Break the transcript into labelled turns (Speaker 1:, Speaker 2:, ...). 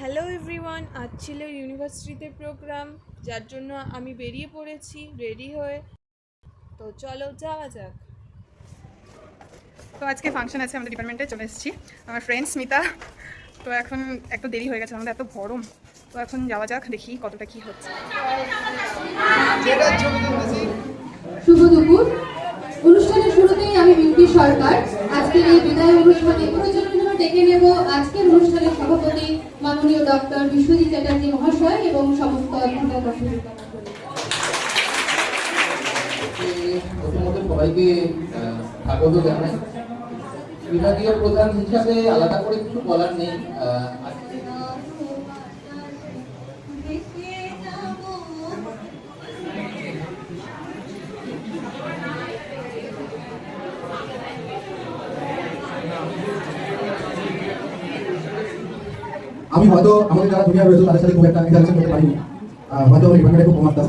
Speaker 1: Hello everyone, আজ ছিল ইউনিভার্সিটিতে প্রোগ্রাম, যার জন্য আমি বেরিয়ে পড়েছি রেডি হয়ে। তো চলো যাওয়া যাক।
Speaker 2: তো আজকে ফাংশন আছে আমাদের ডিপার্টমেন্টে, চলে এসেছি। আমার ফ্রেন্ড স্মিতা। তো এখন একটু দেরি হয়ে গেছে, আমাদের এত গরম। তো এখন যাওয়া যাক, দেখি কতটা কি হচ্ছে।
Speaker 3: শুভ দুপুর। অনুষ্ঠানের শুরুতেই আমি মিন্টি সরকার আজকের এই বিদায় অনুষ্ঠানে প্রয়োজনের জন্য ডেকে নেব আজকের অনুষ্ঠানের সভাপতি মাননীয় ডক্টর বিশ্বজিৎ চ্যাটার্জি মহাশয় এবং সমস্ত অধ্যাপক
Speaker 4: প্রথমত সবাইকে স্বাগত জানাই। বিভাগীয় প্রধান হিসাবে আলাদা করে কিছু বলার নেই।
Speaker 5: আমি হয়তো আমাদের যারা জুনিয়র রয়েছে তাদের সাথে খুব একটা ইন্টারেকশন করতে পারিনি, হয়তো ডিপার্টমেন্টে খুব কম আসতাম।